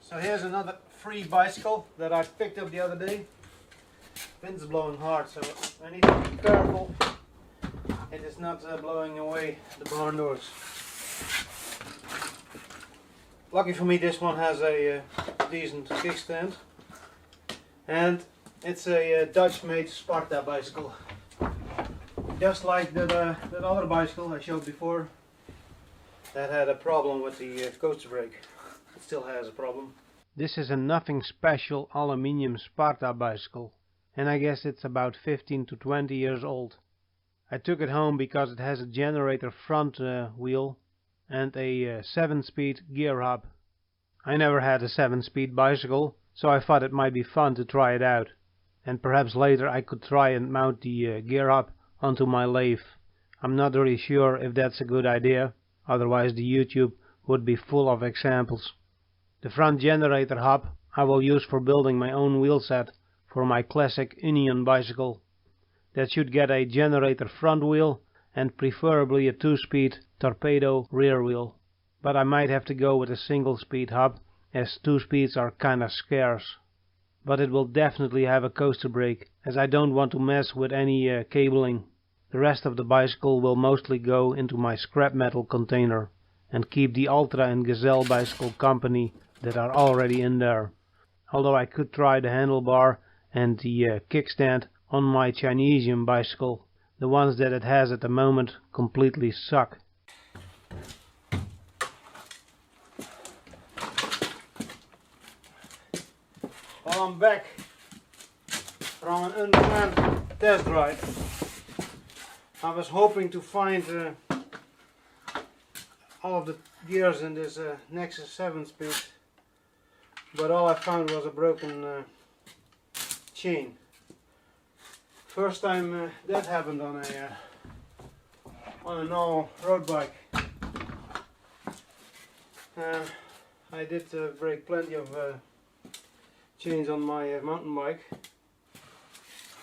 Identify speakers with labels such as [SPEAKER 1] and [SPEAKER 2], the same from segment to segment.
[SPEAKER 1] So here's another free bicycle that I picked up the other day. Wind's blowing hard, so I need to be careful it is not blowing away the barn doors. Lucky for me, this one has a decent kickstand, and it's a Dutch-made Sparta bicycle. Just like that other bicycle I showed before that had a problem with the coaster brake. It still has a problem. This is a nothing special aluminium Sparta bicycle, and I guess it's about 15 to 20 years old. I took it home because it has a generator front wheel and a 7-speed gear hub. I never had a 7-speed bicycle, so I thought it might be fun to try it out, and perhaps later I could try and mount the gear hub onto my lathe. I'm not really sure if that's a good idea, otherwise the YouTube would be full of examples. The front generator hub I will use for building my own wheel set for my classic Union bicycle. That should get a generator front wheel and preferably a 2-speed torpedo rear wheel. But I might have to go with a single-speed hub, as 2 speeds are kinda scarce. But it will definitely have a coaster brake, as I don't want to mess with any cabling. The rest of the bicycle will mostly go into my scrap metal container and keep the Ultra and Gazelle bicycle company that are already in there. Although I could try the handlebar and the kickstand on my Chinesian bicycle. The ones that it has at the moment completely suck. Well, I'm back from an unplanned test drive. I was hoping to find all of the gears in this Nexus 7-speed, but all I found was a broken chain. First time that happened on a normal road bike. I did break plenty of chains on my mountain bike,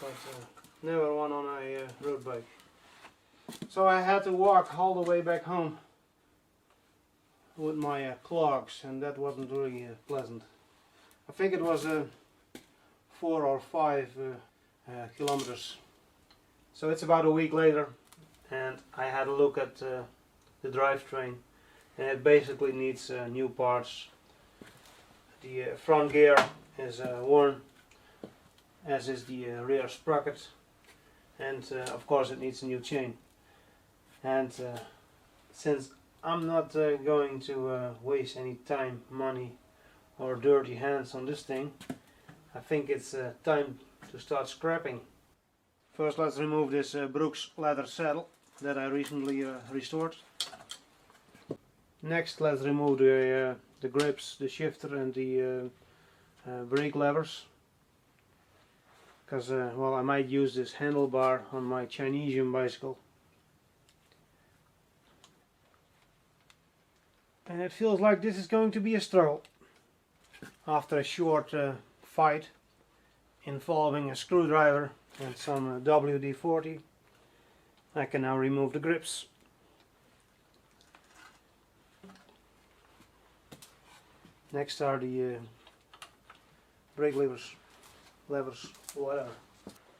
[SPEAKER 1] but never one on a road bike. So I had to walk all the way back home with my clogs, and that wasn't really pleasant. I think it was 4 or 5 kilometers. So it's about a week later, and I had a look at the drivetrain, and it basically needs new parts. The front gear is worn, as is the rear sprocket, and of course it needs a new chain. And since I'm not going to waste any time, money or dirty hands on this thing, I think it's time to start scrapping. First, let's remove this Brooks leather saddle that I recently restored. Next, let's remove the grips, the shifter and the brake levers, because well, I might use this handlebar on my Chinesian bicycle. And it feels like this is going to be a struggle. After a short fight involving a screwdriver and some WD-40, I can now remove the grips. Next are the brake levers, whatever.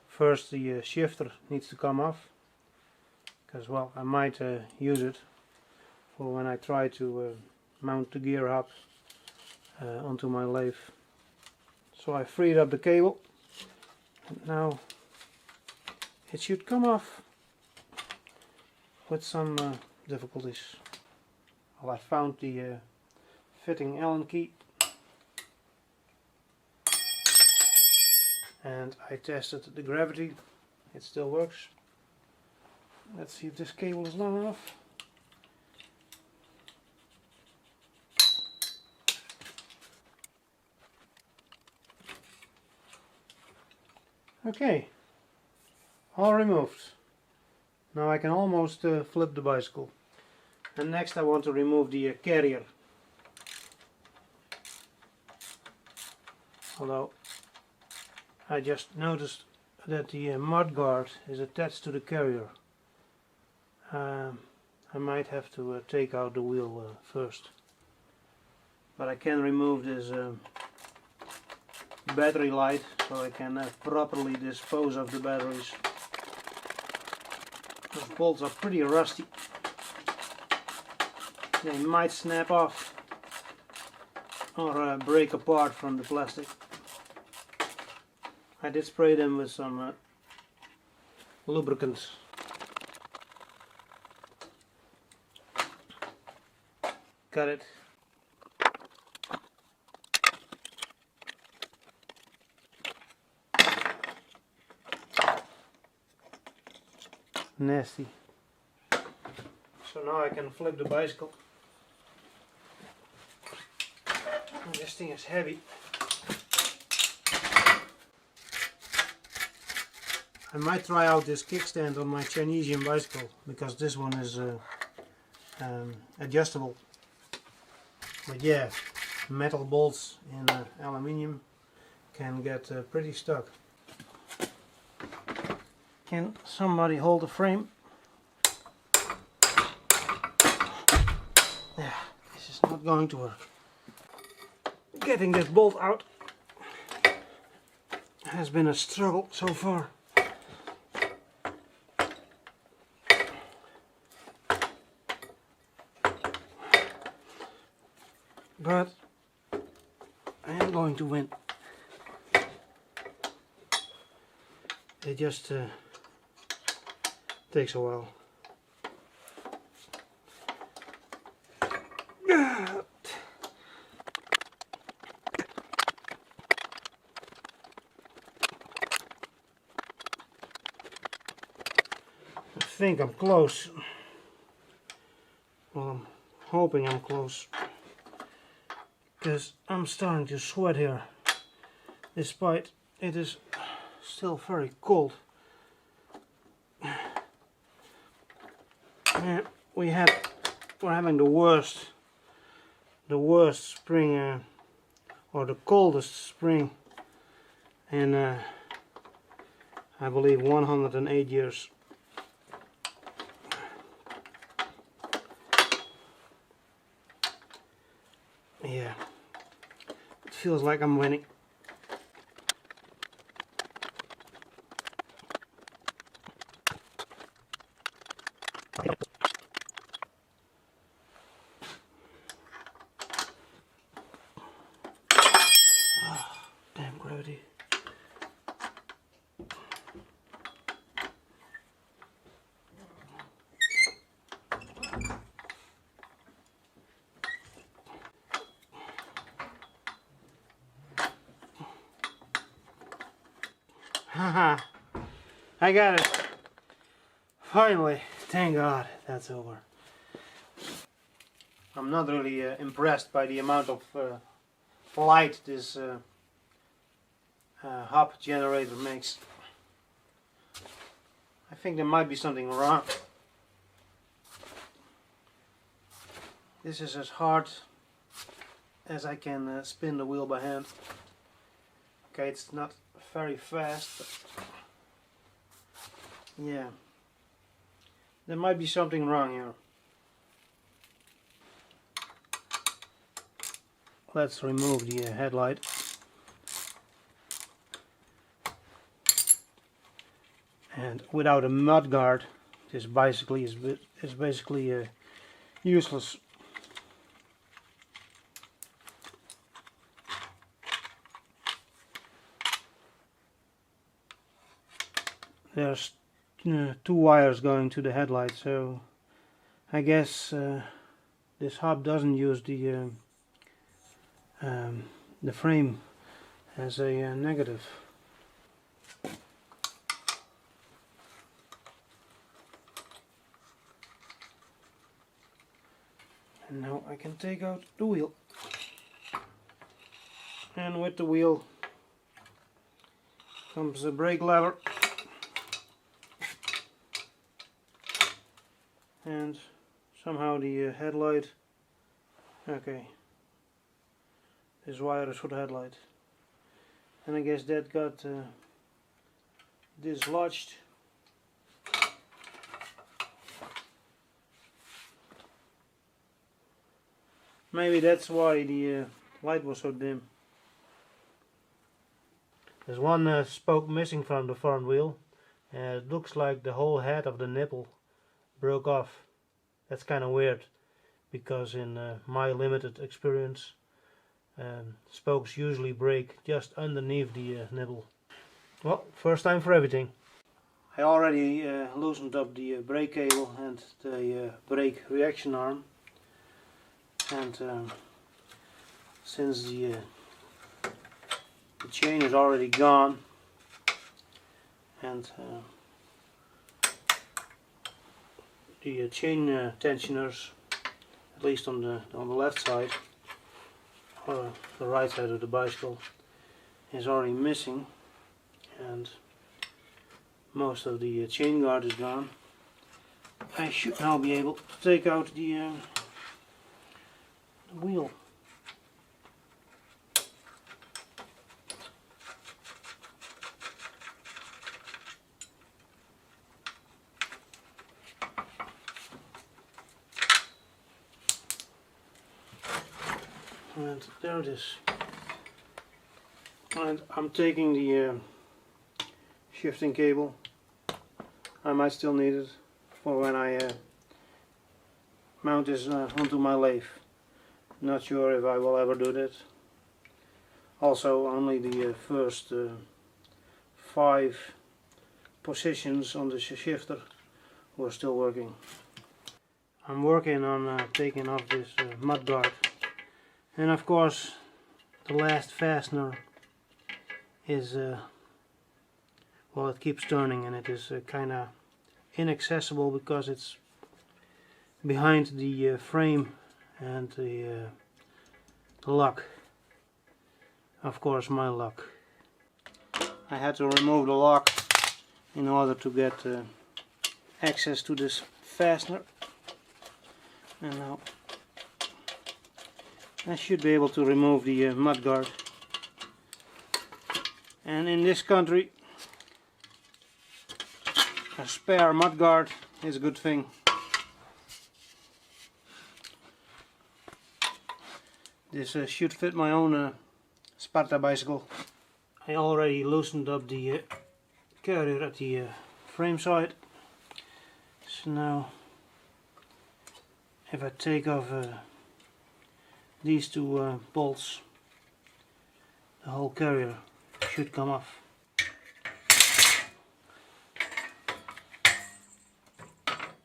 [SPEAKER 1] First, the shifter needs to come off, because well, I might use it for when I try to mount the gear hub onto my lathe. So I freed up the cable, and now it should come off with some difficulties. Well, I found the fitting Allen key, and I tested the gravity. It still works. Let's see if this cable is long enough. Okay, all removed. Now I can almost flip the bicycle. And next I want to remove the carrier. Although I just noticed that the mud guard is attached to the carrier. I might have to take out the wheel first. but I can remove this battery light so I can properly dispose of the batteries. Those bolts are pretty rusty. They might snap off or break apart from the plastic. I did spray them with some lubricant. Got it. Nasty. So now I can flip the bicycle. This thing is heavy. I might try out this kickstand on my Chinesian bicycle because this one is adjustable. But yeah, metal bolts in aluminium can get pretty stuck. Can somebody hold the frame? Yeah, this is not going to work. Getting this bolt out has been a struggle so far. But I am going to win. It just takes a while. I think I'm close. Well, I'm hoping I'm close. Because I'm starting to sweat here. Despite it is still very cold. Yeah, we're having the worst spring or the coldest spring in I believe 108 years. Yeah, it feels like I'm winning. Damn gravity. Haha, I got it. Finally, thank God, that's over. I'm not really impressed by the amount of light this hub generator makes. I think there might be something wrong. This is as hard as I can spin the wheel by hand. Okay, it's not very fast, but yeah, there might be something wrong here. Let's remove the headlight. And without a mud guard, this bicycle is basically useless. There's 2 wires going to the headlight, so I guess this hub doesn't use the frame as a negative. And now I can take out the wheel. And with the wheel comes the brake lever. And somehow the headlight, okay, this wire is for the headlight, and I guess that got dislodged. Maybe that's why the light was so dim. There's one spoke missing from the front wheel. It looks like the whole head of the nipple broke off. That's kind of weird, because in my limited experience, spokes usually break just underneath the nipple. Well, first time for everything. I already loosened up the brake cable and the brake reaction arm, and since the chain is already gone and the chain tensioners, at least on the left side or the right side of the bicycle, is already missing, and most of the chain guard is gone, I should now be able to take out the wheel. And there it is. And I'm taking the shifting cable. I might still need it for when I mount this onto my lathe. Not sure if I will ever do that. Also, only the first 5 positions on the shifter were still working. I'm working on taking off this mud guard. And of course, the last fastener is, well, it keeps turning, and it is kind of inaccessible because it's behind the frame and the lock. Of course, my lock. I had to remove the lock in order to get access to this fastener. And now I should be able to remove the mud guard. And in this country, a spare mud guard is a good thing. This should fit my own Sparta bicycle. I already loosened up the carrier at the frame side. So now, if I take off these 2 bolts, the whole carrier should come off.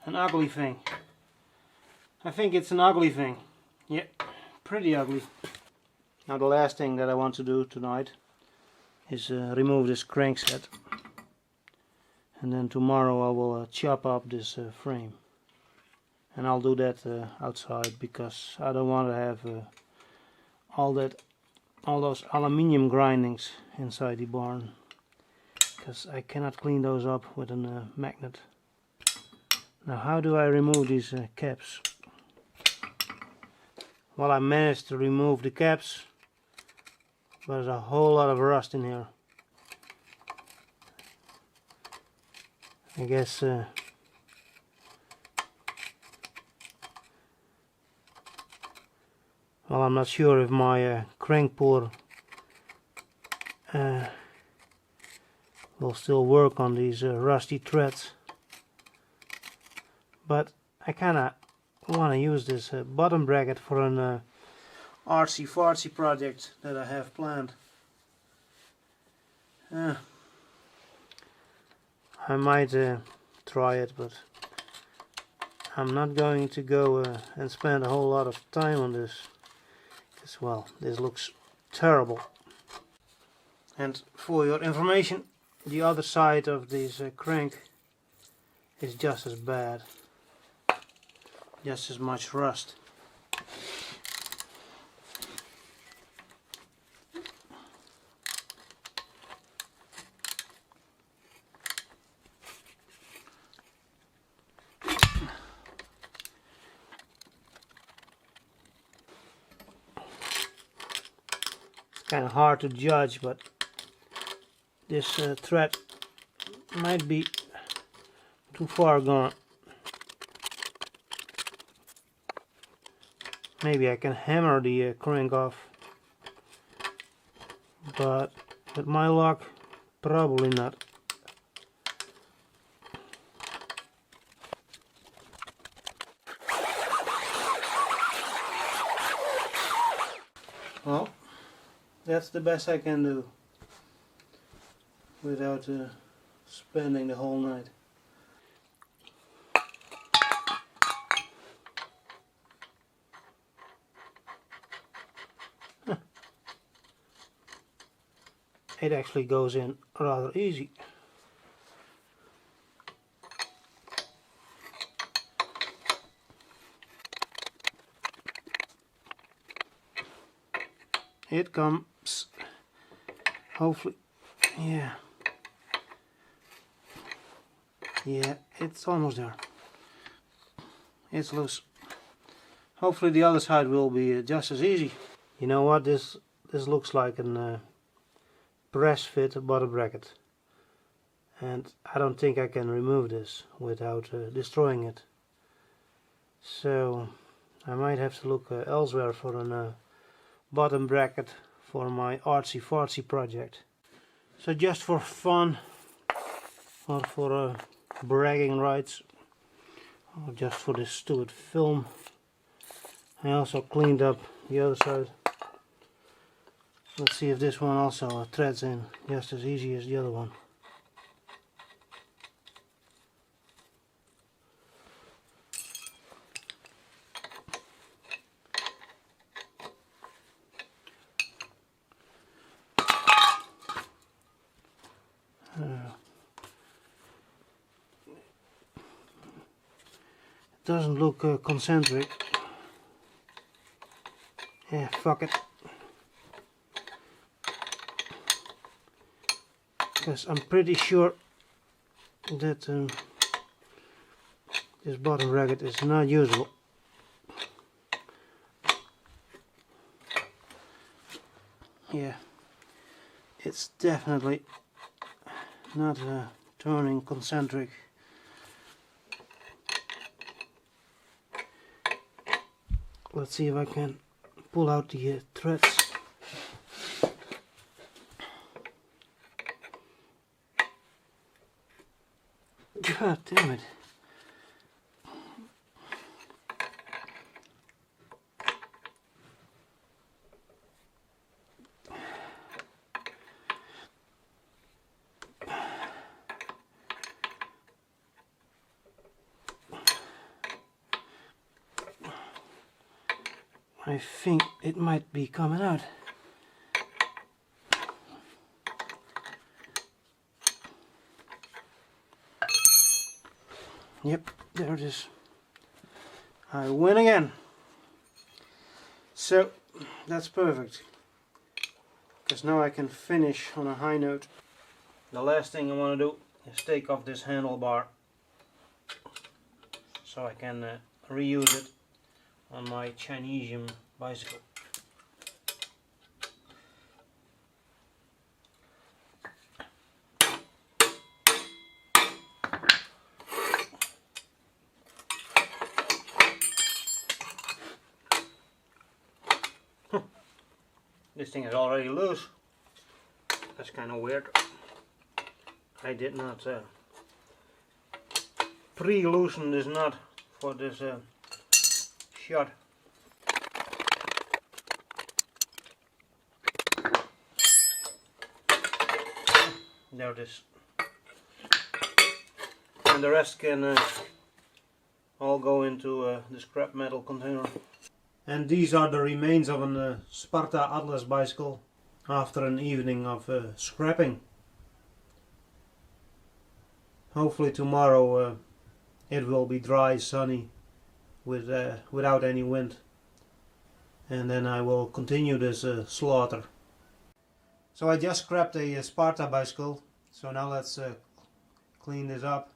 [SPEAKER 1] An ugly thing. I think it's an ugly thing. Yeah, pretty ugly. Now the last thing that I want to do tonight is remove this crankset. And then tomorrow I will chop up this frame. And I'll do that outside, because I don't want to have all those aluminium grindings inside the barn, because I cannot clean those up with a magnet. Now, how do I remove these caps? Well, I managed to remove the caps, but there's a whole lot of rust in here. I guess well, I'm not sure if my crank puller will still work on these rusty threads, but I kinda want to use this bottom bracket for an artsy-fartsy project that I have planned. I might try it, but I'm not going to go and spend a whole lot of time on this. Well, this looks terrible. And for your information, the other side of this crank is just as bad, just as much rust. Kind of hard to judge, but this thread might be too far gone. Maybe I can hammer the crank off, but with my luck, probably not. Well, that's the best I can do without spending the whole night. It actually goes in rather easy. It comes, hopefully, yeah, it's almost there. It's loose. Hopefully the other side will be just as easy. You know what, this looks like a press fit bottom bracket, and I don't think I can remove this without destroying it. So I might have to look elsewhere for a bottom bracket for my artsy fartsy project. So just for fun, or for bragging rights, or just for this stupid film, I also cleaned up the other side. Let's see if this one also threads in just as easy as the other one. It doesn't look concentric. Yeah, fuck it. Because I'm pretty sure that this bottom bracket is not usable. Yeah, it's definitely not turning concentric. Let's see if I can pull out the threads. God damn it. I think it might be coming out. Yep, there it is. I win again. So that's perfect, because now I can finish on a high note. The last thing I want to do is take off this handlebar so I can reuse it on my Chinesian bicycle. This thing is already loose. That's kind of weird. I did not pre-loosen this nut for this shot. There it is. And the rest can all go into the scrap metal container. And these are the remains of a Sparta Atlas bicycle after an evening of scrapping. Hopefully tomorrow it will be dry, sunny, without any wind. And then I will continue this slaughter. So I just scrapped a Sparta bicycle. So now let's clean this up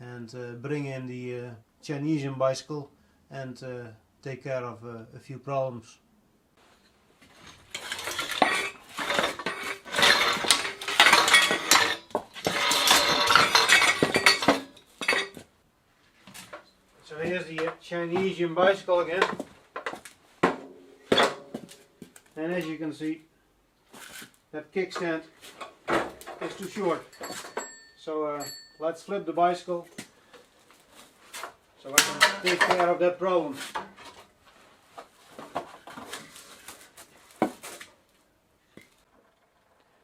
[SPEAKER 1] and bring in the Chinesian bicycle and take care of a few problems. So here's the Chinesian bicycle again. And as you can see, that kickstand is too short. So let's flip the bicycle so I can take care of that problem.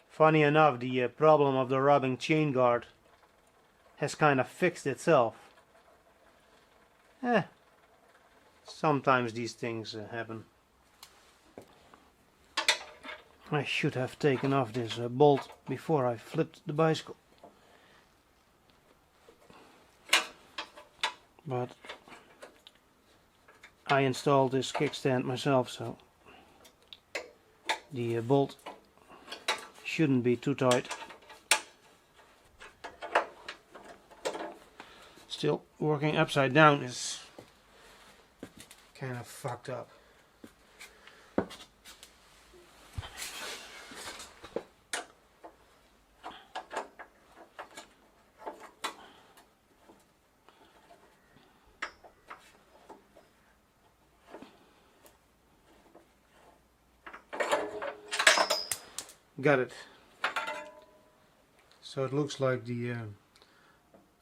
[SPEAKER 1] Funny enough, the problem of the rubbing chain guard has kind of fixed itself. Sometimes these things happen. I should have taken off this bolt before I flipped the bicycle. But I installed this kickstand myself, so the bolt shouldn't be too tight. Still, working upside down is kind of fucked up. Got it. So it looks like the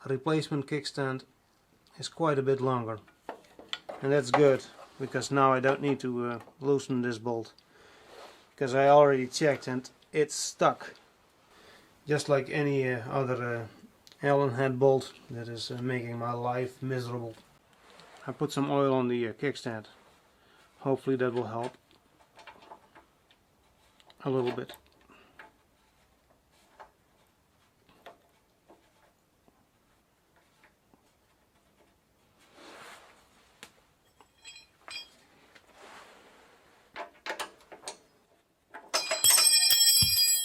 [SPEAKER 1] replacement kickstand is quite a bit longer, and that's good because now I don't need to loosen this bolt, because I already checked and it's stuck, just like any other Allen head bolt that is making my life miserable. I put some oil on the kickstand. Hopefully that will help a little bit.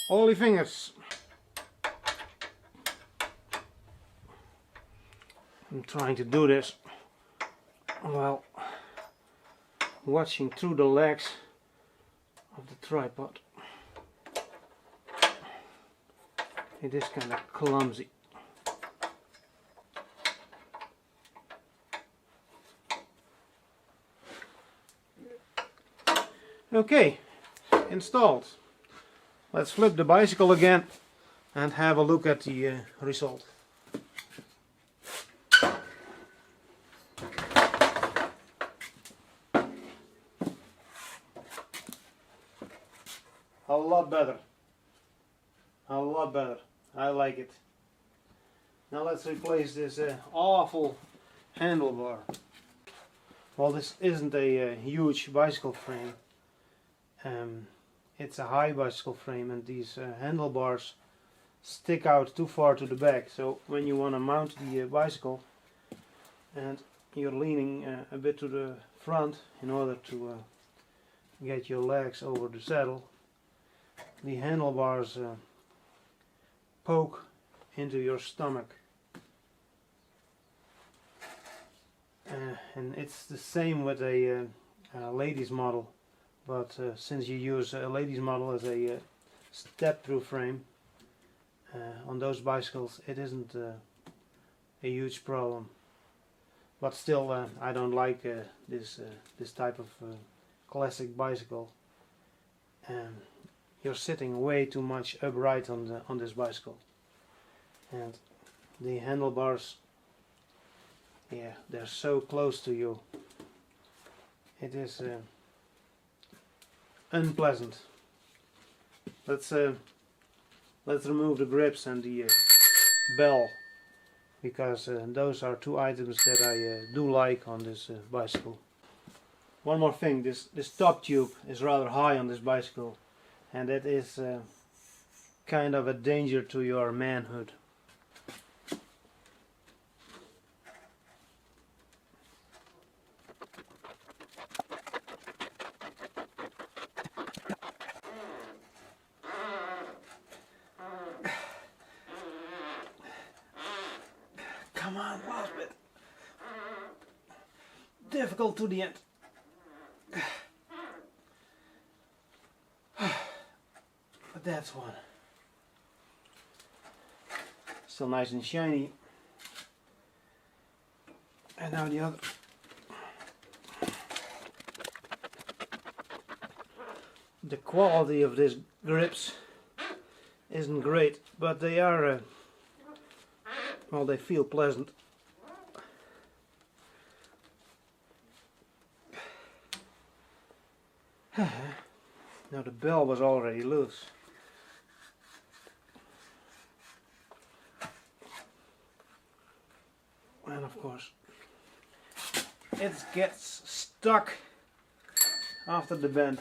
[SPEAKER 1] Oily fingers. I'm trying to do this while watching through the legs of the tripod. It is kind of clumsy. Okay, installed. Let's flip the bicycle again and have a look at the result. A lot better. A lot better. I like it. Now let's replace this awful handlebar. Well, this isn't a huge bicycle frame. It's a high bicycle frame, and these handlebars stick out too far to the back. So when you want to mount the bicycle and you're leaning a bit to the front in order to get your legs over the saddle, the handlebars poke into your stomach. And it's the same with a ladies model. But since you use a ladies model as a step-through frame on those bicycles, it isn't a huge problem. But still, I don't like this type of classic bicycle. You're sitting way too much upright on this bicycle, and the handlebars, yeah, they're so close to you. It is unpleasant. Let's remove the grips and the bell, because those are two items that I do like on this bicycle. One more thing, this top tube is rather high on this bicycle, and that is kind of a danger to your manhood. Come on, last bit. Difficult to the end. But that's one. Still nice and shiny. And now the other. the quality of these grips isn't great, but they are, well, they feel pleasant. Now the bell was already loose. And of course it gets stuck after the bend.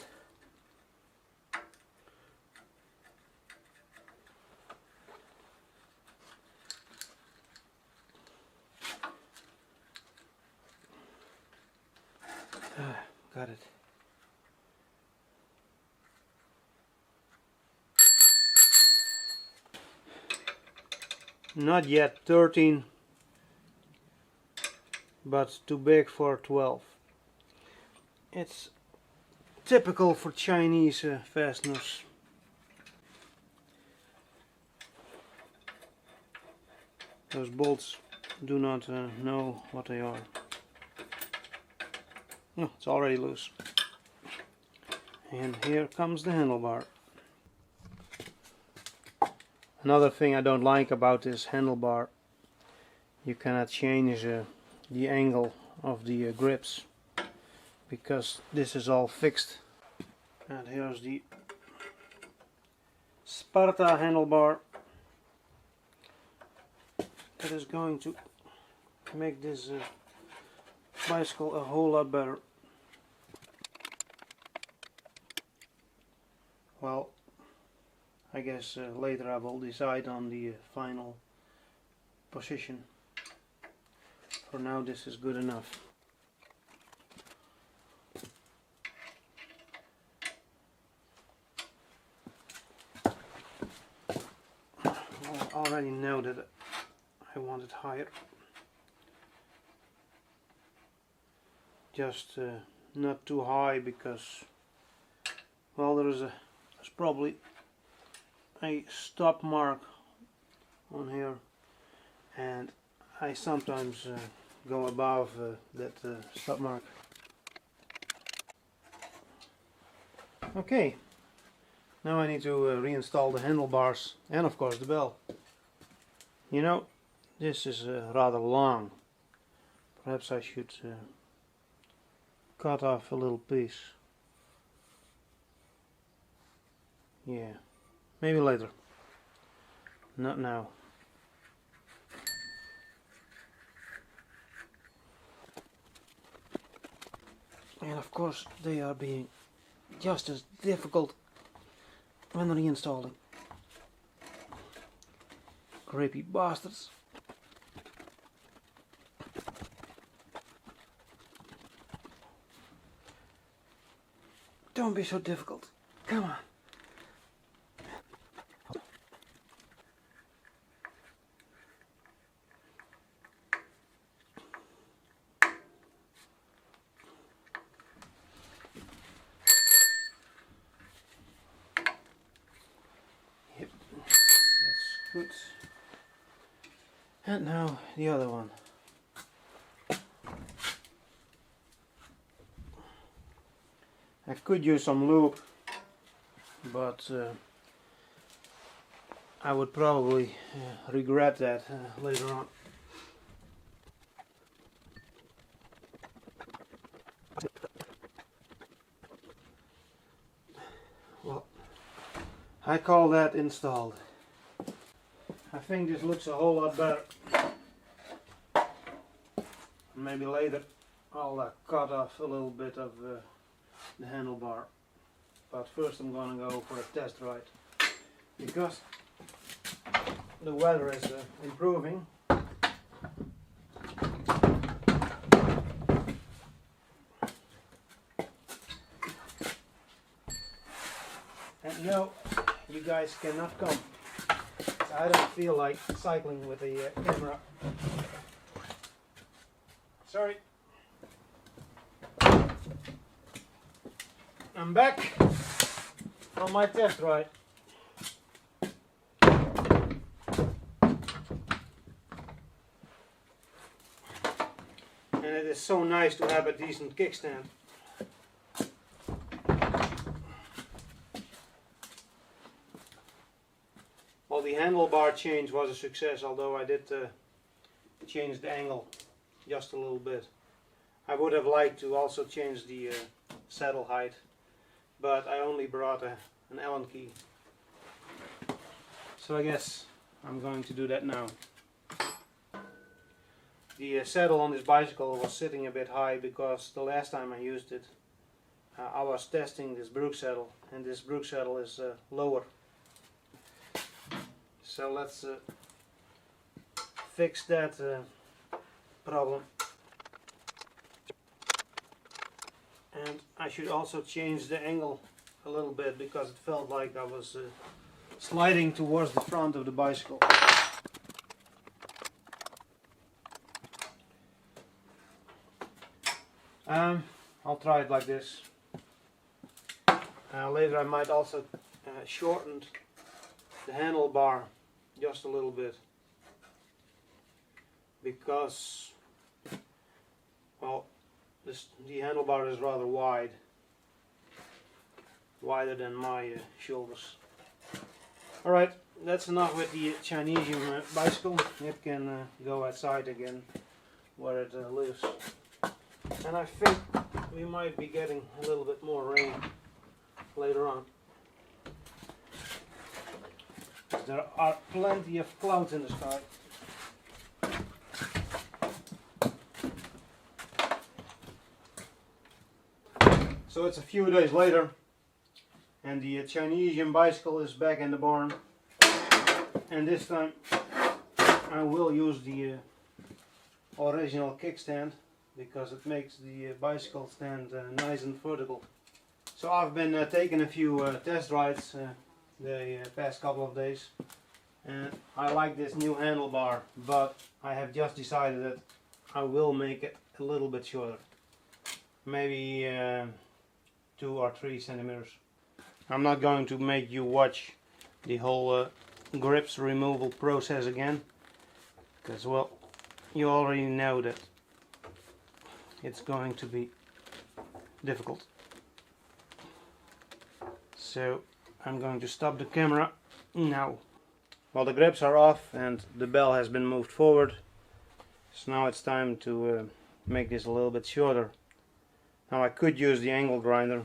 [SPEAKER 1] Got it. Not yet 13, but too big for 12. It's typical for Chinese fasteners. Those bolts do not know what they are. Oh, it's already loose. And here comes the handlebar. Another thing I don't like about this handlebar, you cannot change the angle of the grips, because this is all fixed. And here's the Sparta handlebar that is going to make this bicycle a whole lot better. Well, I guess later I will decide on the final position. For now this is good enough. I already know that I want it higher. Just not too high, because, well, there's probably a stop mark on here, and I sometimes go above that stop mark. Okay, now I need to reinstall the handlebars and of course the bell. You know, this is rather long. Perhaps I should cut off a little piece. Yeah, maybe later. Not now. And of course they are being just as difficult when reinstalling. Creepy bastards. Don't be so difficult. Come on. Yep, that's good. And now the other one. I could use some lube, but I would probably regret that later on. Well, I call that installed. I think this looks a whole lot better. Maybe later I'll cut off a little bit of the handlebar, but first I'm gonna go for a test ride, because the weather is improving. And no, you guys cannot come. I don't feel like cycling with the camera. Sorry. I'm back from my test ride. And it is so nice to have a decent kickstand. the handlebar change was a success, although I did change the angle just a little bit. I would have liked to also change the saddle height, but I only brought an Allen key. So I guess I'm going to do that now. The saddle on this bicycle was sitting a bit high because the last time I used it I was testing this brook saddle, and this brook saddle is lower. So let's fix that problem. And I should also change the angle a little bit because it felt like I was sliding towards the front of the bicycle. I'll try it like this. Later I might also shorten the handlebar just a little bit, because, well, the handlebar is rather wide, wider than my shoulders. Alright, that's enough with the Chinese bicycle. It can go outside again where it lives. And I think we might be getting a little bit more rain later on. There are plenty of clouds in the sky. So it's a few days later, and the Chinese bicycle is back in the barn. And this time I will use the original kickstand, because it makes the bicycle stand nice and vertical. So I've been taking a few test rides the past couple of days, and I like this new handlebar, but I have just decided that I will make it a little bit shorter, maybe 2 or 3 centimeters. I'm not going to make you watch the whole grips removal process again, because, well, you already know that it's going to be difficult. So I'm going to stop the camera now. Well, the grips are off and the bell has been moved forward. So now it's time to make this a little bit shorter. Now I could use the angle grinder,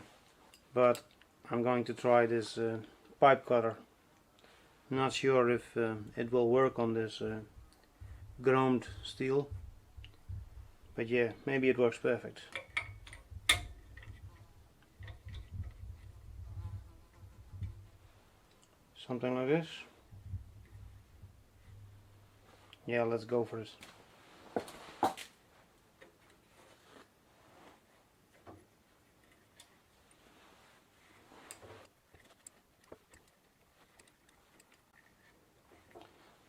[SPEAKER 1] but I'm going to try this pipe cutter. I'm not sure if it will work on this chromed steel, but yeah, maybe it works perfect. Something like this. Yeah, let's go for this.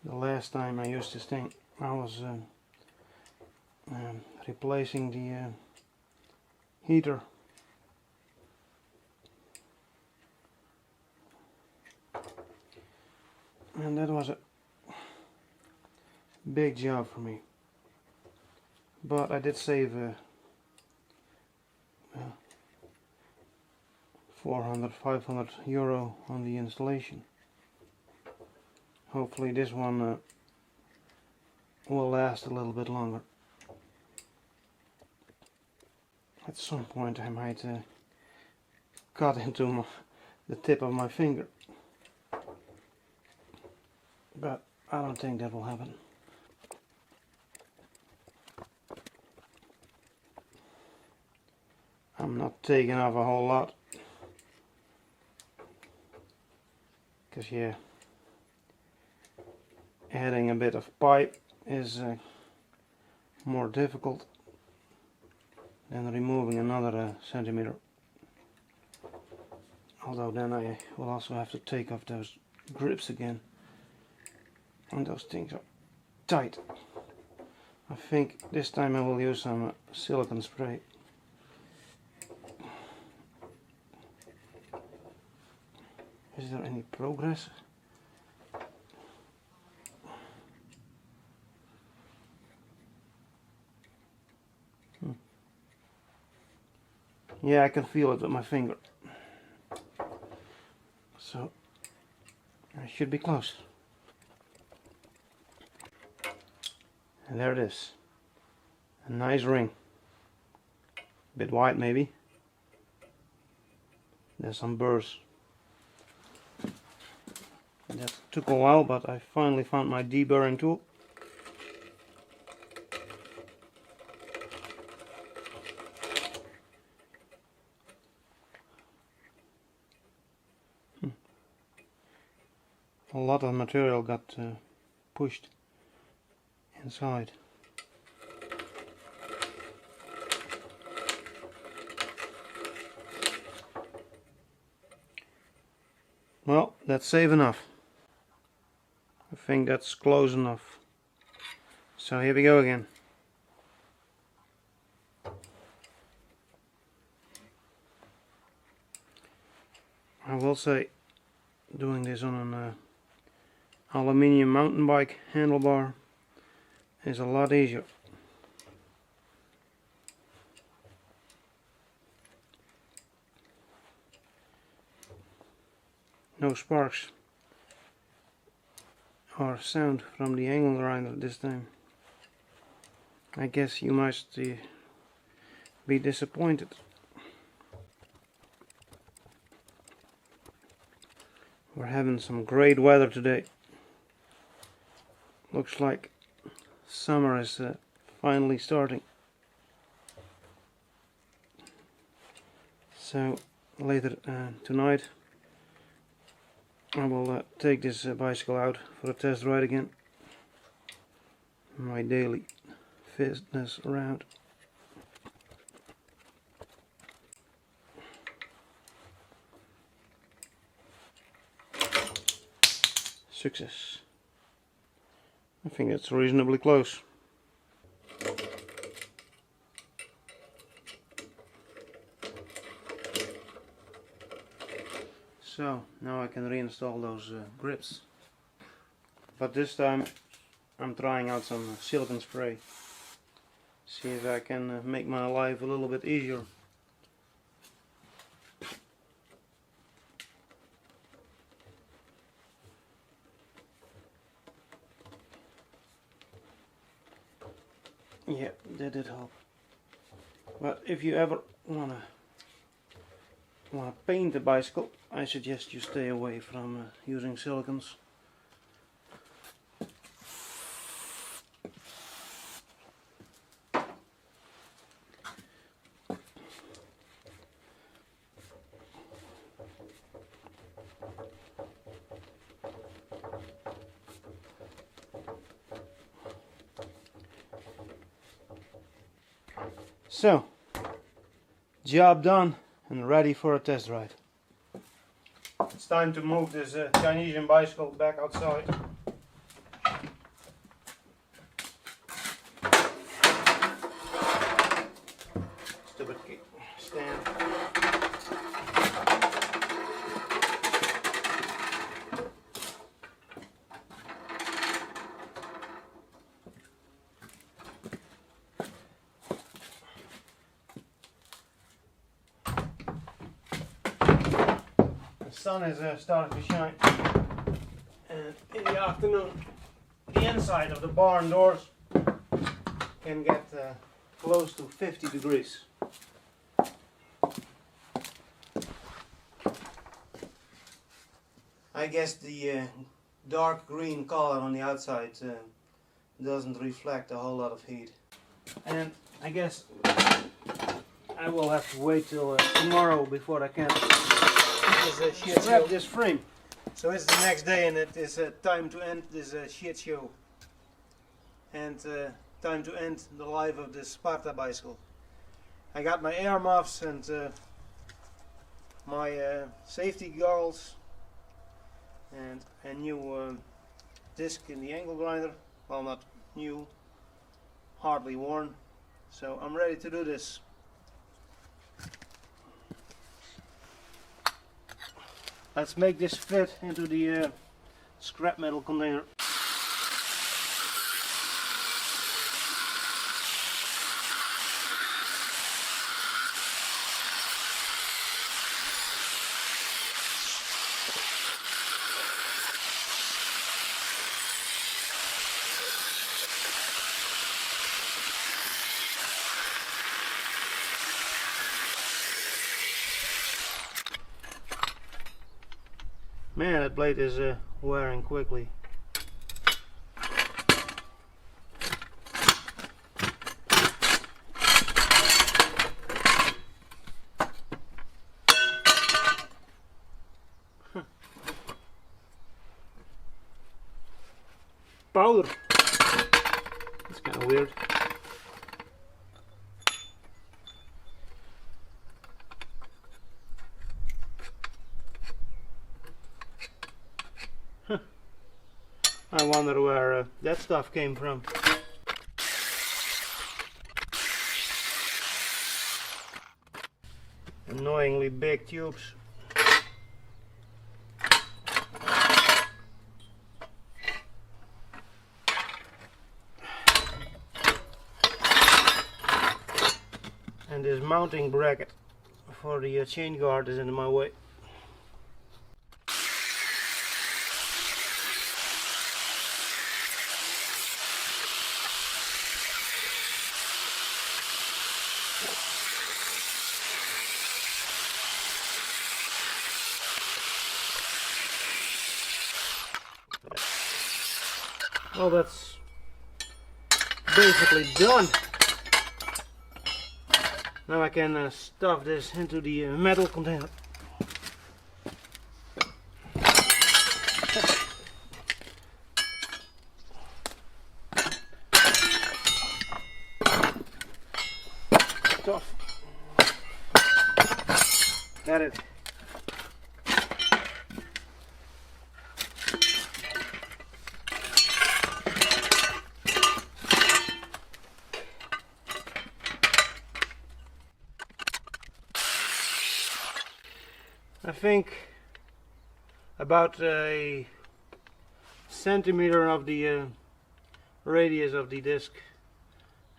[SPEAKER 1] The last time I used this thing, I was replacing the heater. And that was a big job for me. But I did save 400–500 euro on the installation. Hopefully this one will last a little bit longer. At some point I might cut into the tip of my finger, but I don't think that will happen. I'm not taking off a whole lot, because yeah, adding a bit of pipe is more difficult than removing another centimeter. Although then I will also have to take off those grips again, and those things are tight. I think this time I will use some silicone spray. Is there any progress? Yeah, I can feel it with my finger. So I should be close. And there it is. A nice ring. A bit wide maybe. There's some burrs. That took a while, but I finally found my deburring tool. A lot of material got pushed inside. Well, that's safe enough. I think that's close enough. So here we go again. I will say, doing this on an aluminium mountain bike handlebar is a lot easier. No sparks or sound from the angle grinder this time. I guess you must be disappointed. We're having some great weather today. Looks like summer is finally starting. So later tonight I will take this bicycle out for a test ride again. My daily fitness round. Success. I think it's reasonably close. So now I can reinstall those grips. But this time I'm trying out some silicone spray. See if I can make my life a little bit easier. Yeah, that did help. But if you ever wanna paint a bicycle, I suggest you stay away from using silicones. So, job done and ready for a test ride. It's time to move this Chinesian bicycle back outside. Stupid stand. The sun is starting to shine, and in the afternoon the inside of the barn doors can get close to 50 degrees. I guess the dark green color on the outside doesn't reflect a whole lot of heat, and I guess I will have to wait till tomorrow before I can wrap this frame. So it's the next day and it is time to end this shit show and time to end the life of this Sparta bicycle. I got my air muffs and my safety goggles and a new disc in the angle grinder. Well, not new, hardly worn. So I'm ready to do this. Let's make this fit into the scrap metal container. Man, that blade is wearing quickly. Powder. That's kind of weird. I wonder where that stuff came from. Annoyingly big tubes. And this mounting bracket for the chain guard is in my way. Well, that's basically done. Now I can stuff this into the metal container. Tough. Got it. I think about a centimeter of the radius of the disc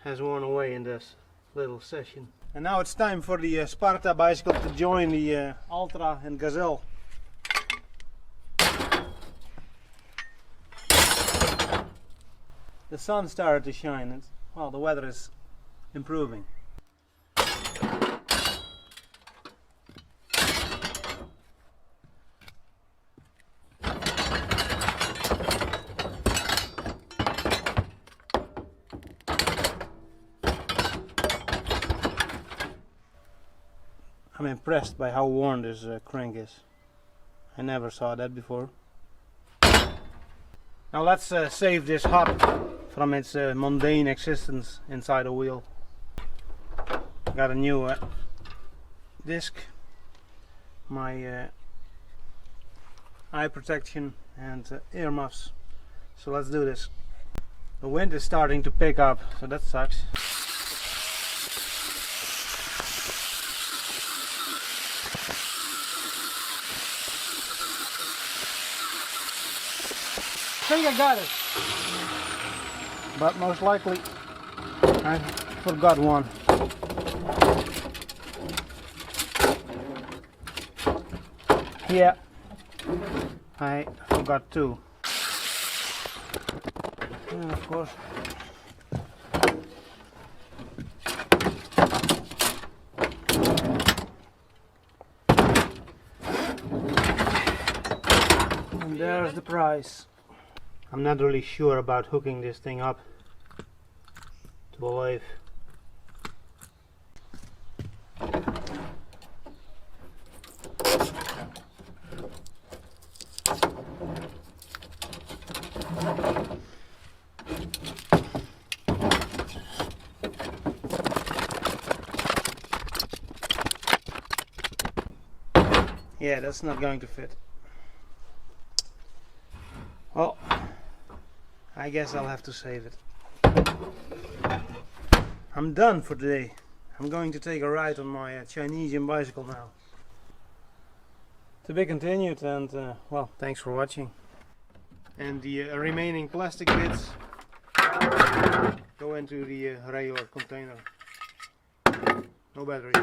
[SPEAKER 1] has worn away in this little session. And now it's time for the Sparta bicycle to join the Ultra and Gazelle. The sun started to shine and, well, the weather is improving. I'm impressed by how worn this crank is. I never saw that before. Now let's save this hub from its mundane existence inside a wheel. Got a new disc, my eye protection and earmuffs. So let's do this. The wind is starting to pick up, so that sucks. I think I got it, but most likely I forgot one. Yeah, I forgot two. And of course, and there's the price. I'm not really sure about hooking this thing up to a lathe. Yeah, that's not going to fit. Well, I guess I'll have to save it. I'm done for today. I'm going to take a ride on my Chinesian bicycle now. To be continued, and well, thanks for watching. And the remaining plastic bits go into the regular container. No battery.